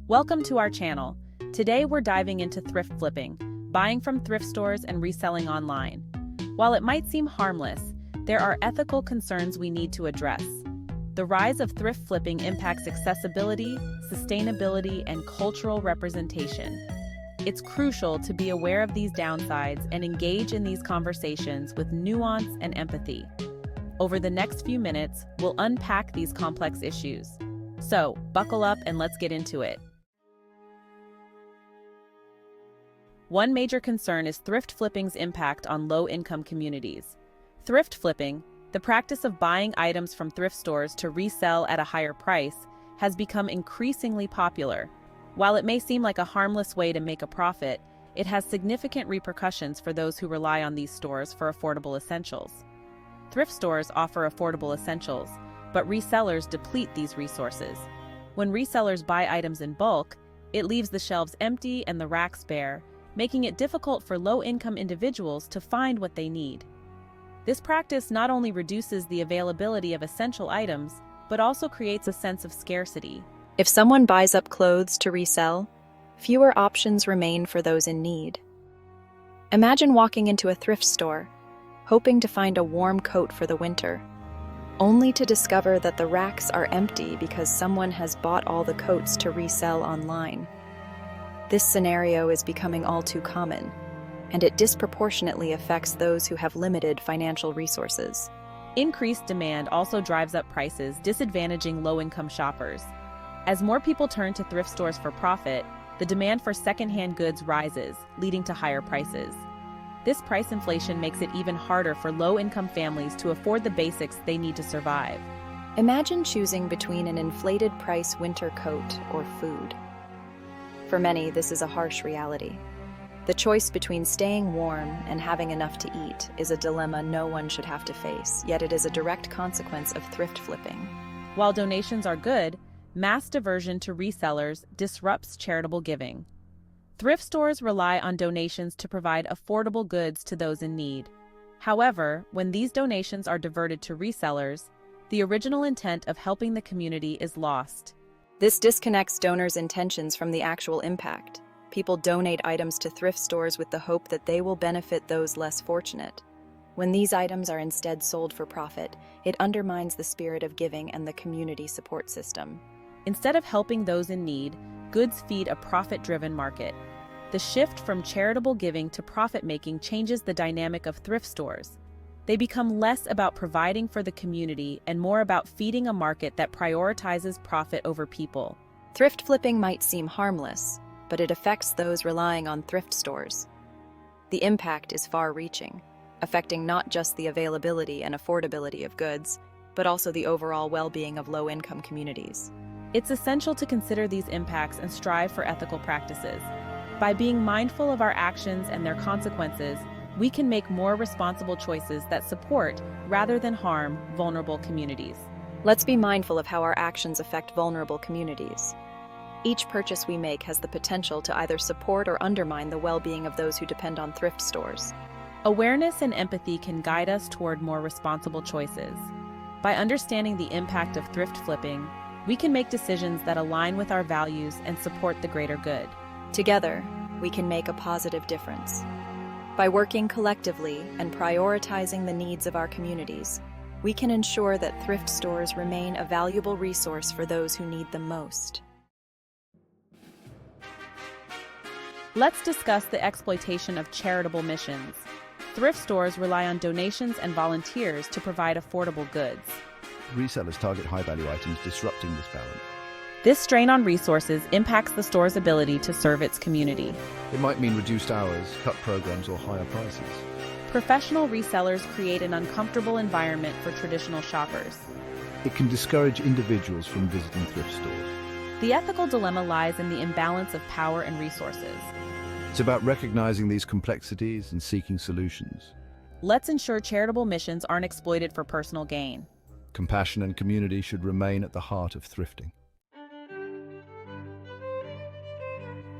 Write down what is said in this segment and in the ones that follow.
Welcome to our channel. Today we're diving into thrift flipping, buying from thrift stores and reselling online. While it might seem harmless, there are ethical concerns we need to address. The rise of thrift flipping impacts accessibility, sustainability, and cultural representation. It's crucial to be aware of these downsides and engage in these conversations with nuance and empathy. Over the next few minutes, we'll unpack these complex issues. So, buckle up and let's get into it. One major concern is thrift flipping's impact on low-income communities. Thrift flipping, the practice of buying items from thrift stores to resell at a higher price, has become increasingly popular. While it may seem like a harmless way to make a profit, it has significant repercussions for those who rely on these stores for affordable essentials. Thrift stores offer affordable essentials, but resellers deplete these resources. When resellers buy items in bulk, it leaves the shelves empty and the racks bare, making it difficult for low-income individuals to find what they need. This practice not only reduces the availability of essential items, but also creates a sense of scarcity. If someone buys up clothes to resell, fewer options remain for those in need. Imagine walking into a thrift store, hoping to find a warm coat for the winter, only to discover that the racks are empty because someone has bought all the coats to resell online. This scenario is becoming all too common, and it disproportionately affects those who have limited financial resources. Increased demand also drives up prices, disadvantaging low-income shoppers. As more people turn to thrift stores for profit, the demand for secondhand goods rises, leading to higher prices. This price inflation makes it even harder for low-income families to afford the basics they need to survive. Imagine choosing between an inflated-price winter coat or food. For many, this is a harsh reality. The choice between staying warm and having enough to eat is a dilemma no one should have to face, yet it is a direct consequence of thrift flipping. While donations are good, mass diversion to resellers disrupts charitable giving. Thrift stores rely on donations to provide affordable goods to those in need. However, when these donations are diverted to resellers, the original intent of helping the community is lost. This disconnects donors' intentions from the actual impact. People donate items to thrift stores with the hope that they will benefit those less fortunate. When these items are instead sold for profit, it undermines the spirit of giving and the community support system. Instead of helping those in need, goods feed a profit-driven market. The shift from charitable giving to profit-making changes the dynamic of thrift stores. They become less about providing for the community and more about feeding a market that prioritizes profit over people. Thrift flipping might seem harmless, but it affects those relying on thrift stores. The impact is far-reaching, affecting not just the availability and affordability of goods, but also the overall well-being of low-income communities. It's essential to consider these impacts and strive for ethical practices. By being mindful of our actions and their consequences, we can make more responsible choices that support, rather than harm, vulnerable communities. Let's be mindful of how our actions affect vulnerable communities. Each purchase we make has the potential to either support or undermine the well-being of those who depend on thrift stores. Awareness and empathy can guide us toward more responsible choices. By understanding the impact of thrift flipping, we can make decisions that align with our values and support the greater good. Together, we can make a positive difference. By working collectively and prioritizing the needs of our communities, we can ensure that thrift stores remain a valuable resource for those who need them most. Let's discuss the exploitation of charitable missions. Thrift stores rely on donations and volunteers to provide affordable goods. Resellers target high-value items, disrupting this balance. This strain on resources impacts the store's ability to serve its community. It might mean reduced hours, cut programs, or higher prices. Professional resellers create an uncomfortable environment for traditional shoppers. It can discourage individuals from visiting thrift stores. The ethical dilemma lies in the imbalance of power and resources. It's about recognizing these complexities and seeking solutions. Let's ensure charitable missions aren't exploited for personal gain. Compassion and community should remain at the heart of thrifting.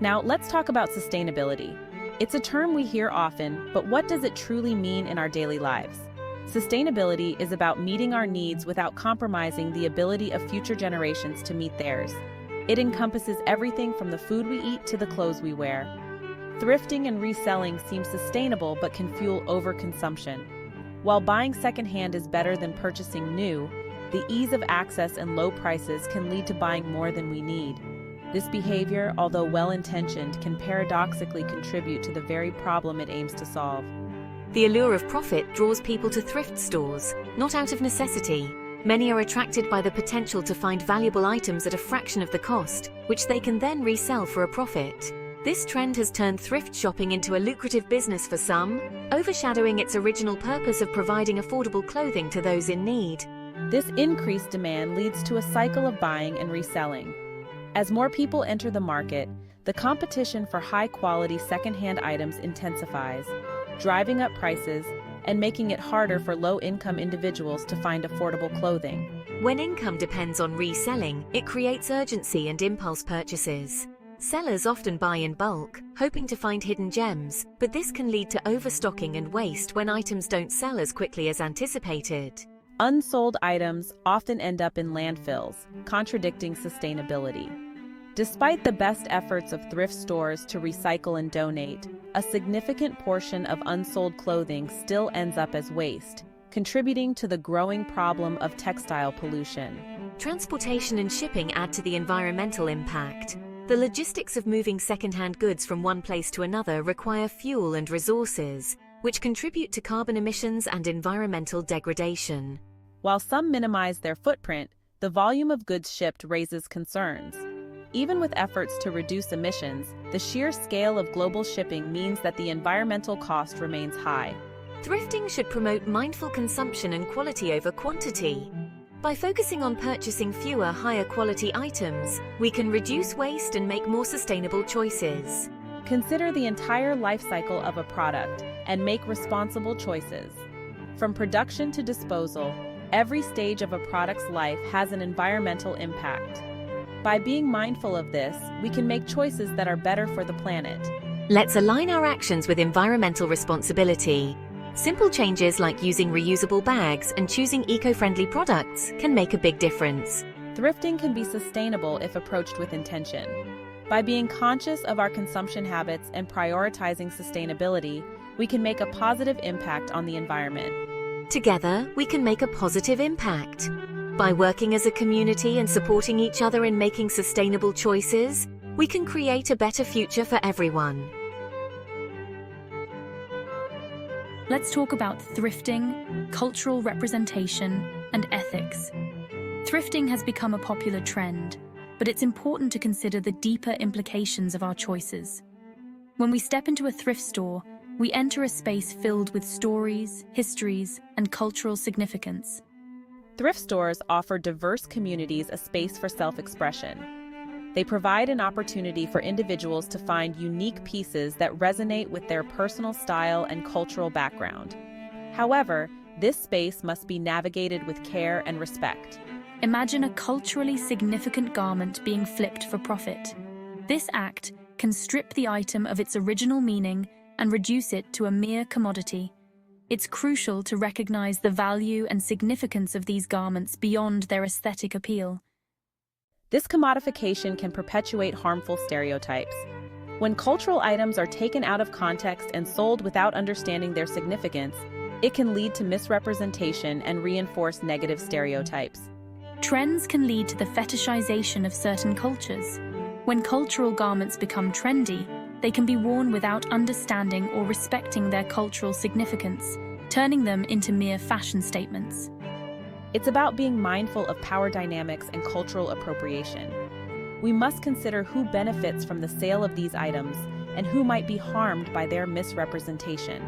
Now, let's talk about sustainability. It's a term we hear often, but what does it truly mean in our daily lives? Sustainability is about meeting our needs without compromising the ability of future generations to meet theirs. It encompasses everything from the food we eat to the clothes we wear. Thrifting and reselling seem sustainable but can fuel overconsumption. While buying secondhand is better than purchasing new, the ease of access and low prices can lead to buying more than we need. This behavior, although well-intentioned, can paradoxically contribute to the very problem it aims to solve. The allure of profit draws people to thrift stores, not out of necessity. Many are attracted by the potential to find valuable items at a fraction of the cost, which they can then resell for a profit. This trend has turned thrift shopping into a lucrative business for some, overshadowing its original purpose of providing affordable clothing to those in need. This increased demand leads to a cycle of buying and reselling. As more people enter the market, the competition for high-quality secondhand items intensifies, driving up prices and making it harder for low-income individuals to find affordable clothing. When income depends on reselling, it creates urgency and impulse purchases. Sellers often buy in bulk, hoping to find hidden gems, but this can lead to overstocking and waste when items don't sell as quickly as anticipated. Unsold items often end up in landfills, contradicting sustainability. Despite the best efforts of thrift stores to recycle and donate, a significant portion of unsold clothing still ends up as waste, contributing to the growing problem of textile pollution. Transportation and shipping add to the environmental impact. The logistics of moving second-hand goods from one place to another require fuel and resources, which contribute to carbon emissions and environmental degradation. While some minimize their footprint, the volume of goods shipped raises concerns. Even with efforts to reduce emissions, the sheer scale of global shipping means that the environmental cost remains high. Thrifting should promote mindful consumption and quality over quantity. By focusing on purchasing fewer, higher-quality items, we can reduce waste and make more sustainable choices. Consider the entire life cycle of a product and make responsible choices. From production to disposal, every stage of a product's life has an environmental impact. By being mindful of this, we can make choices that are better for the planet. Let's align our actions with environmental responsibility. Simple changes like using reusable bags and choosing eco-friendly products can make a big difference. Thrifting can be sustainable if approached with intention. By being conscious of our consumption habits and prioritizing sustainability, we can make a positive impact on the environment. Together, we can make a positive impact. By working as a community and supporting each other in making sustainable choices, we can create a better future for everyone. Let's talk about thrifting, cultural representation, and ethics. Thrifting has become a popular trend, but it's important to consider the deeper implications of our choices. When we step into a thrift store, we enter a space filled with stories, histories, and cultural significance. Thrift stores offer diverse communities a space for self-expression. They provide an opportunity for individuals to find unique pieces that resonate with their personal style and cultural background. However, this space must be navigated with care and respect. Imagine a culturally significant garment being flipped for profit. This act can strip the item of its original meaning and reduce it to a mere commodity. It's crucial to recognize the value and significance of these garments beyond their aesthetic appeal. This commodification can perpetuate harmful stereotypes. When cultural items are taken out of context and sold without understanding their significance, it can lead to misrepresentation and reinforce negative stereotypes. Trends can lead to the fetishization of certain cultures. When cultural garments become trendy, they can be worn without understanding or respecting their cultural significance, turning them into mere fashion statements. It's about being mindful of power dynamics and cultural appropriation. We must consider who benefits from the sale of these items and who might be harmed by their misrepresentation.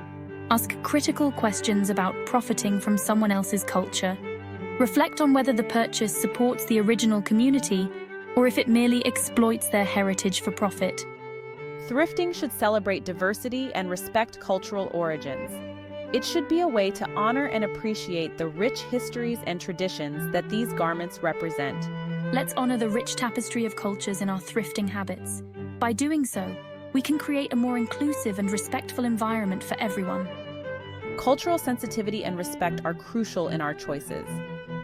Ask critical questions about profiting from someone else's culture. Reflect on whether the purchase supports the original community or if it merely exploits their heritage for profit. Thrifting should celebrate diversity and respect cultural origins. It should be a way to honor and appreciate the rich histories and traditions that these garments represent. Let's honor the rich tapestry of cultures in our thrifting habits. By doing so, we can create a more inclusive and respectful environment for everyone. Cultural sensitivity and respect are crucial in our choices.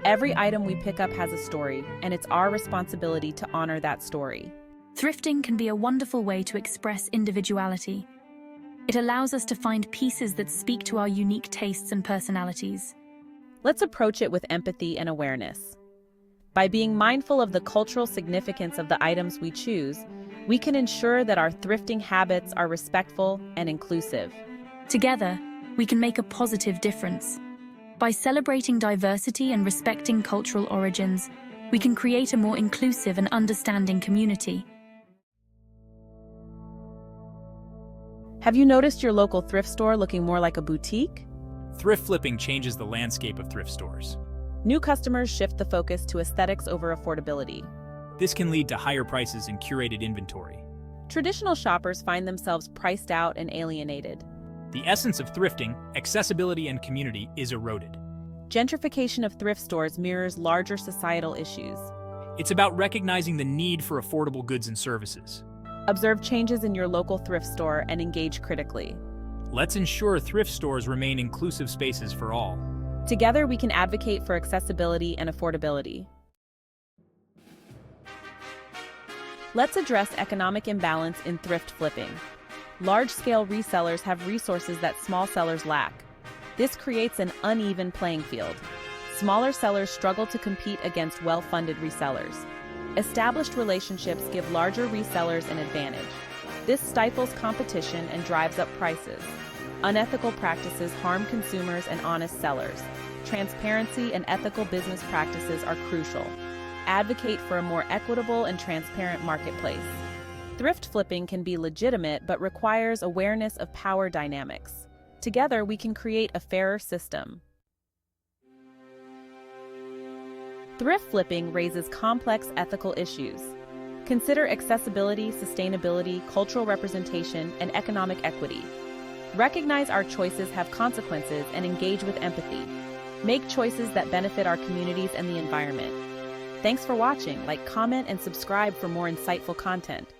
Every item we pick up has a story, and it's our responsibility to honor that story. Thrifting can be a wonderful way to express individuality. It allows us to find pieces that speak to our unique tastes and personalities. Let's approach it with empathy and awareness. By being mindful of the cultural significance of the items we choose, we can ensure that our thrifting habits are respectful and inclusive. Together, we can make a positive difference. By celebrating diversity and respecting cultural origins, we can create a more inclusive and understanding community. Have you noticed your local thrift store looking more like a boutique? Thrift flipping changes the landscape of thrift stores. New customers shift the focus to aesthetics over affordability. This can lead to higher prices and curated inventory. Traditional shoppers find themselves priced out and alienated. The essence of thrifting, accessibility and community, is eroded. Gentrification of thrift stores mirrors larger societal issues. It's about recognizing the need for affordable goods and services. Observe changes in your local thrift store and engage critically. Let's ensure thrift stores remain inclusive spaces for all. Together, we can advocate for accessibility and affordability. Let's address economic imbalance in thrift flipping. Large-scale resellers have resources that small sellers lack. This creates an uneven playing field. Smaller sellers struggle to compete against well-funded resellers. Established relationships give larger resellers an advantage. This stifles competition and drives up prices. Unethical practices harm consumers and honest sellers. Transparency and ethical business practices are crucial. Advocate for a more equitable and transparent marketplace. Thrift flipping can be legitimate but requires awareness of power dynamics. Together, we can create a fairer system. Thrift flipping raises complex ethical issues. Consider accessibility, sustainability, cultural representation, and economic equity. Recognize our choices have consequences and engage with empathy. Make choices that benefit our communities and the environment. Thanks for watching. Like, comment, and subscribe for more insightful content.